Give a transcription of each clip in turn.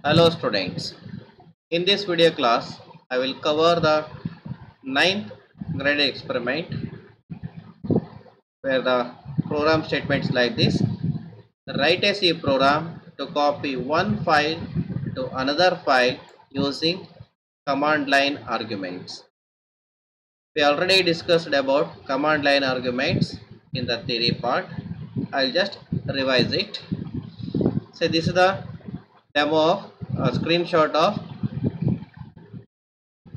Hello students, in this video class I will cover the ninth grade experiment where the program statements like this. Write a C program to copy one file to another file using command line arguments. We already discussed about command line arguments in the theory part. I'll just revise it. So this is the demo of a screenshot of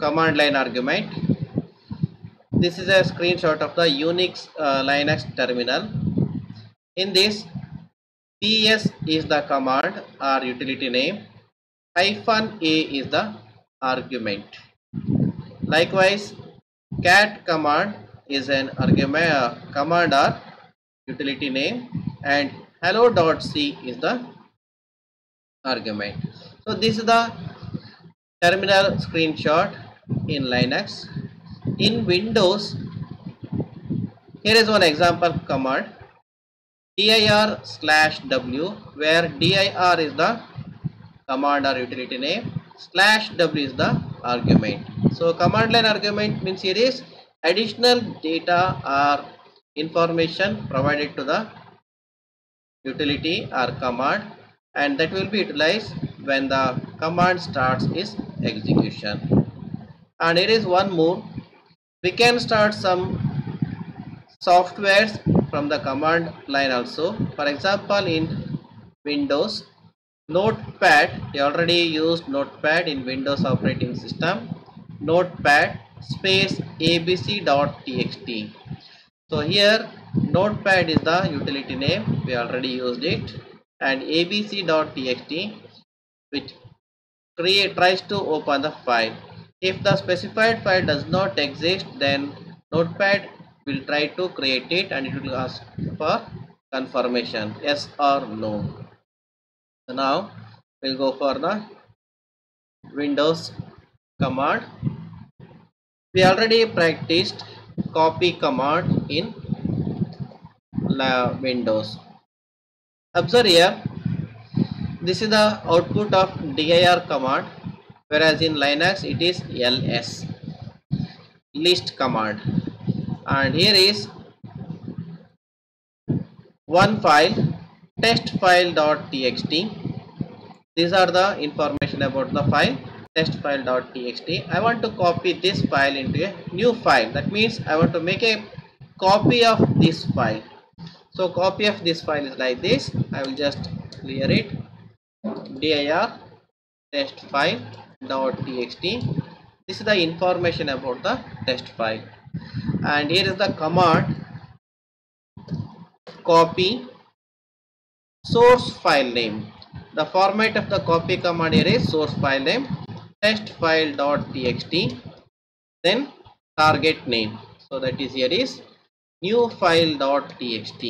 command line argument. This is a screenshot of the Unix Linux terminal. In this, ps is the command or utility name, -a is the argument. Likewise, cat command is an argument command or utility name, and hello.c is the argument. So this is the terminal screenshot in Linux. In Windows, here is one example command dir/w, where dir is the command or utility name, /w is the argument. So command line argument means here is additional data or information provided to the utility or command, and that will be utilized when the command starts its execution. And here is one more, we can start some softwares from the command line also. For example, in Windows, Notepad, we already used Notepad in Windows operating system. Notepad space abc.txt. So here Notepad is the utility name, we already used it, and abc.txt which tries to open the file. If the specified file does not exist, then Notepad will try to create it and it will ask for confirmation, yes or no. So now we'll go for the Windows command. We already practiced copy command in Windows. Observe here, this is the output of dir command, whereas in Linux it is ls, list command. And here is one file, testfile.txt. These are the information about the file, testfile.txt. I want to copy this file into a new file. That means I want to make a copy of this file. So copy of this file is like this. I will just clear it. dir testfile.txt. This is the information about the test file. And here is the command copy source file name. The format of the copy command here is source file name, testfile.txt, then target name. So that is here is new file.txt.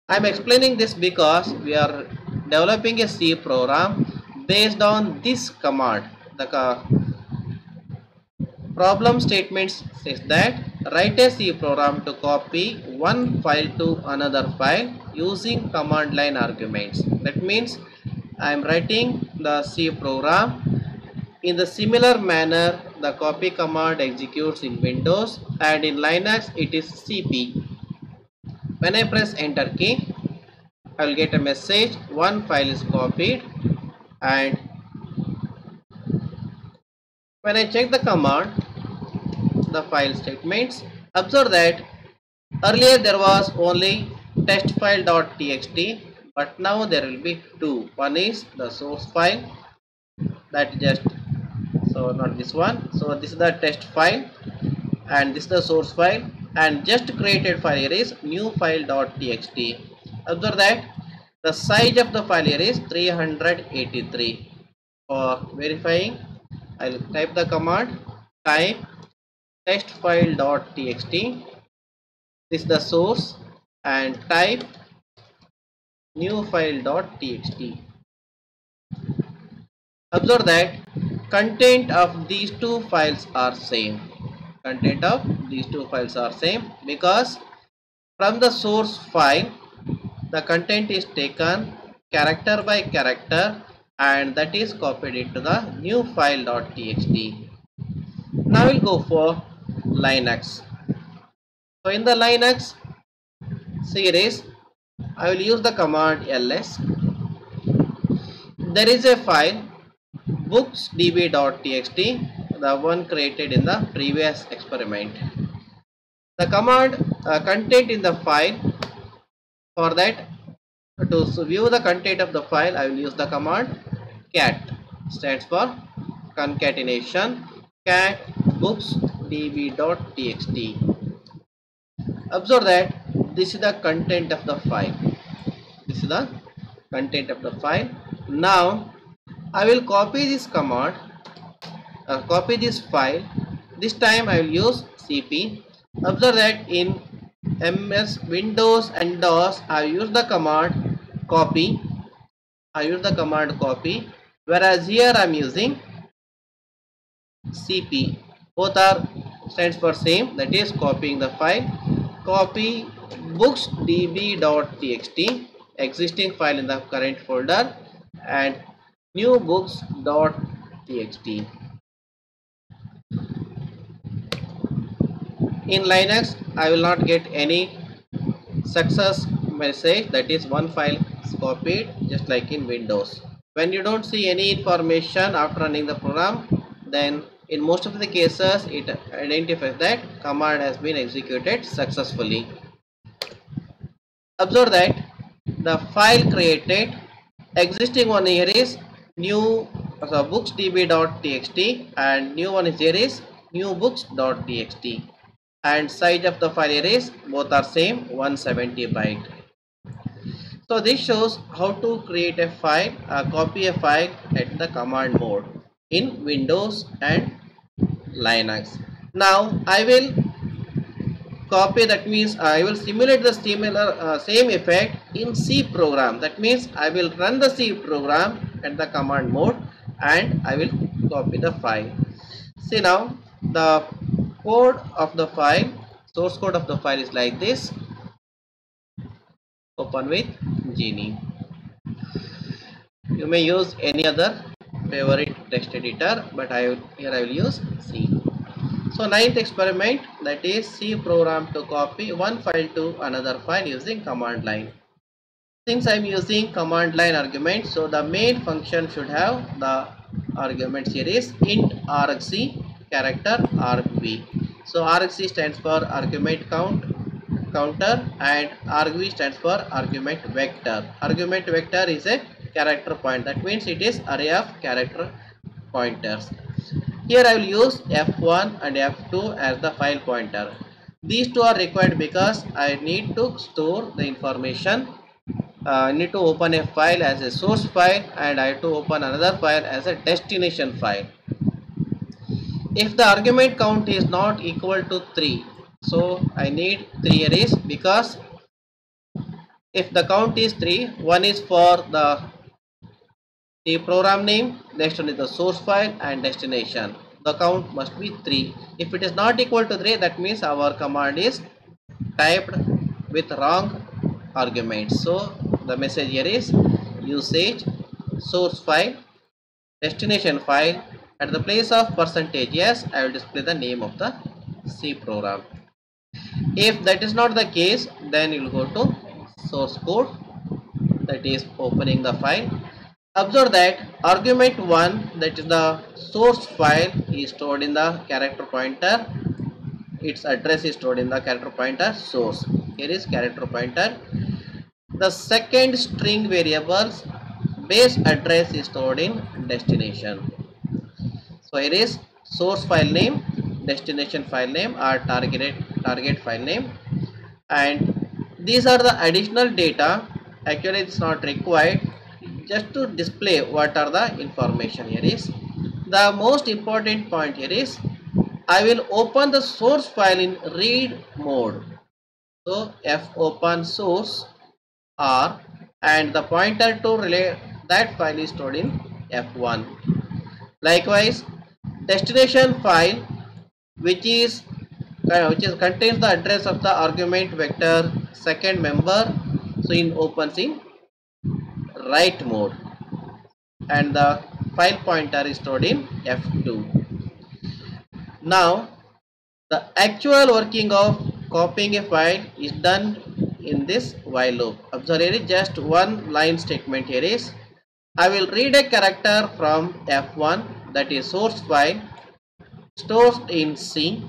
I am explaining this because we are developing a C program based on this command. The problem statements says that write a C program to copy one file to another file using command line arguments. That means I am writing the C program in the similar manner the copy command executes in Windows, and in Linux it is cp. When I press enter key, I will get a message one file is copied, and when I check the command, the file statements, observe that earlier there was only testfile.txt, but now there will be two. One is the source file, that just, so not this one, so this is the test file and this is the source file, and just created file here is new file.txt. Observe that the size of the file here is 383. For verifying, I will type the command, type testfile.txt, this is the source, and type new file.txt. Observe that content of these two files are same. Content of these two files are same because from the source file the content is taken character by character and that is copied into the new file.txt. Now we'll go for Linux. So in the Linux series, I will use the command ls. There is a file booksdb.txt, the one created in the previous experiment. The command content in the file, for that, to view the content of the file, I will use the command cat, stands for concatenation, cat booksdb.txt. Observe that this is the content of the file. This is the content of the file. Now I will copy this command, copy this file. This time I will use cp. Observe that in MS Windows and DOS I use the command copy. Whereas here I am using cp. Both are stands for same, that is copying the file. Copy booksdb.txt, existing file in the current folder, and new books.txt. In Linux I will not get any success message, that is one file is copied, just like in Windows. When you don't see any information after running the program, then in most of the cases it identifies that command has been executed successfully. Observe that the file created, existing one here is new booksdb.txt and new one is here is new books.txt, and size of the file here is both are same, 170 byte. So this shows how to create a file, copy a file at the command mode in Windows and Linux. Now I will copy, that means I will simulate the same effect in C program. That means I will run the C program at the command mode and I will copy the file. See now the code of the file, source code of the file is like this. Open with Genie. You may use any other favorite text editor, but here I will use C. So ninth experiment, that is C program to copy one file to another file using command line. Since I am using command line argument, so the main function should have the arguments here is int argc character argv. So argc stands for argument counter and argv stands for argument vector. Argument vector is a character point, that means it is array of character pointers. Here I will use f1 and f2 as the file pointer. These two are required because I need to store the information. I need to open a file as a source file and I have to open another file as a destination file. If the argument count is not equal to 3, so I need 3 arrays, because if the count is 3, one is for the program name, next one is the source file and destination. The count must be 3. If it is not equal to 3, that means our command is typed with wrong arguments. So the message here is usage source file destination file. At the place of %s, I will display the name of the C program. If that is not the case, then you will go to source code, that is opening the file. Observe that argument 1, that is the source file, is stored in the character pointer. Its address is stored in the character pointer source. Here is character pointer. The second string variable's base address is stored in destination. So here is source file name, destination file name, or target file name, and these are the additional data. Actually it's not required, just to display what are the information here is. The most important point here is I will open the source file in read mode. So fopen source R, and the pointer to relay that file is stored in f1. Likewise, destination file which contains the address of the argument vector second member, so in opens in write mode. and the file pointer is stored in F2. Now the actual working of copying a file is done in this while loop. Observe, here is just one line statement. Here is, I will read a character from F1, that is source file, stored in C,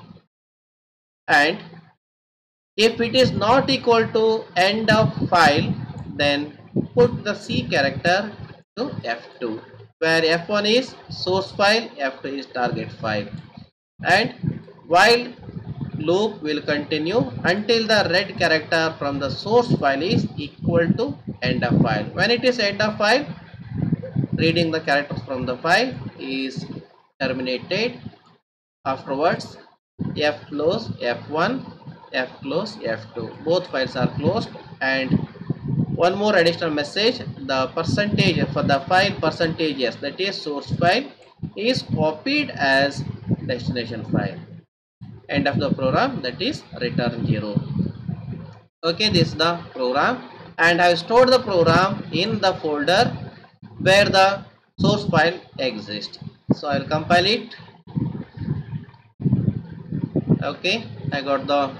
and if it is not equal to end of file, then put the C character to F2, where F1 is source file, F2 is target file, and while loop will continue until the red character from the source file is equal to end of file. When it is end of file, reading the characters from the file is terminated. Afterwards, F close F1, F close F2. Both files are closed. And one more additional message, the percentage for the file percentages, that is source file, is copied as destination file. End of the program, that is return 0. Okay, this is the program, and I have stored the program in the folder where the source file exists. So I will compile it. Okay, I got the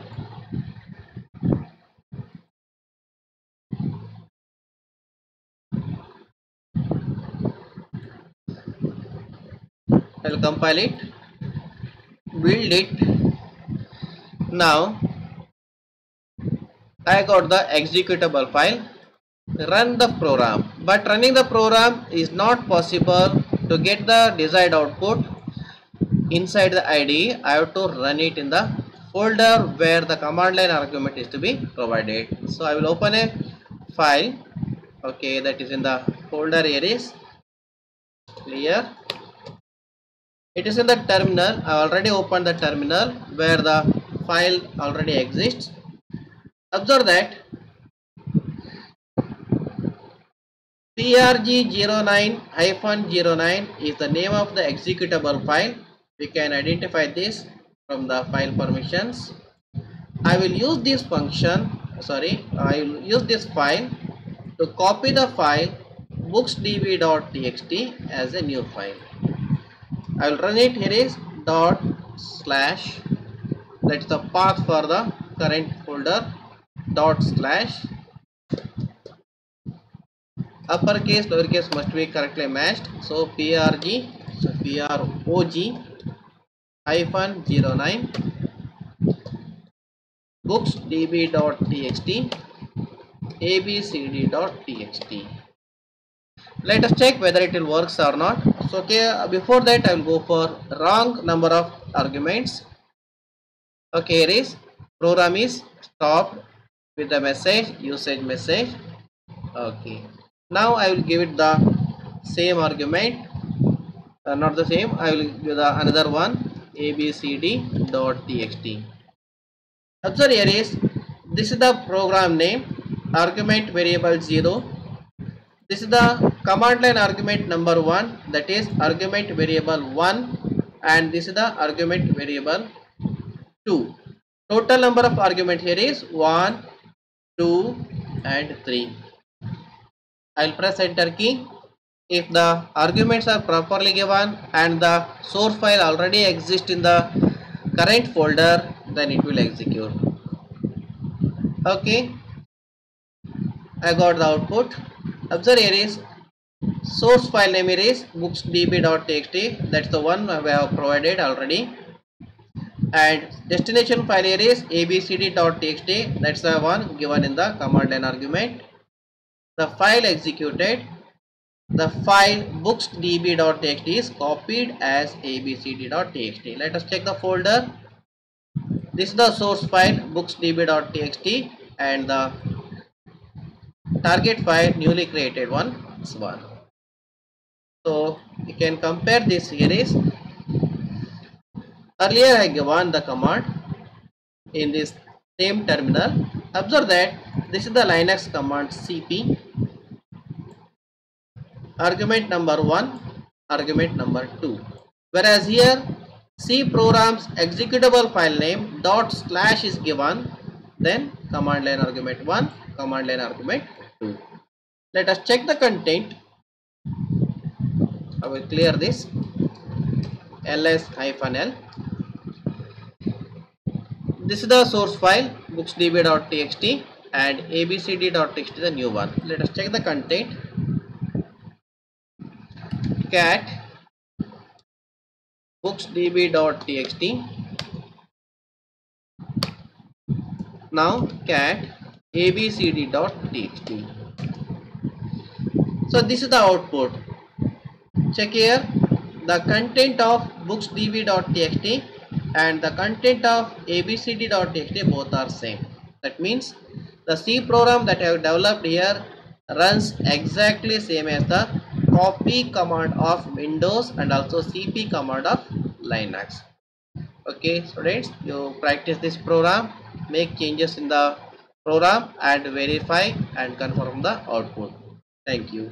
I will compile it, build it. Now I got the executable file, run the program, but running the program is not possible. To get the desired output inside the IDE, I have to run it in the folder where the command line argument is to be provided. So I will open a file, okay, that is in the folder. Here is clear. It is in the terminal. I already opened the terminal where the file already exists. Observe that prg09-09 is the name of the executable file. We can identify this from the file permissions. I will use this function, I will use this file to copy the file booksdb.txt as a new file. I will run it. Here is dot slash, that's the path for the current folder, dot slash, uppercase lowercase must be correctly matched. So prog -09 booksdb.txt abcd.txt. Let us check whether it will works or not. So okay, before that I will go for wrong number of arguments. Okay, here is program is stopped with the message, usage message. Okay, now I will give it the same argument, not the same, I will give the another one, abcd.txt. Observe, here is, this is the program name, argument variable 0. This is the command line argument number 1, that is argument variable 1, and this is the argument variable 2. Total number of arguments here is 1, 2 and 3. I will press enter key. If the arguments are properly given and the source file already exists in the current folder, then it will execute. Okay, I got the output. Observe, here is source file name, here is booksdb.txt, that's the one we have provided already, and destination file here is abcd.txt, that's the one given in the command line argument. The file executed, the file booksdb.txt is copied as abcd.txt. Let us check the folder. This is the source file booksdb.txt and the target file newly created one is 1. So you can compare this. Here is, earlier I given the command in this same terminal. Observe that this is the Linux command cp, argument number 1, argument number 2, whereas here C program's executable file name dot slash is given, then command line argument 1, command line argument 2. Let us check the content. will clear this ls-l. This is the source file booksdb.txt and abcd.txt the new one. Let us check the content. Cat booksdb.txt. Now cat abcd.txt. So this is the output. Check here, the content of booksdb.txt and the content of abcd.txt both are same. That means the C program that I have developed here runs exactly same as the copy command of Windows and also cp command of Linux. Okay students, you practice this program, make changes in the program and verify and confirm the output. Thank you.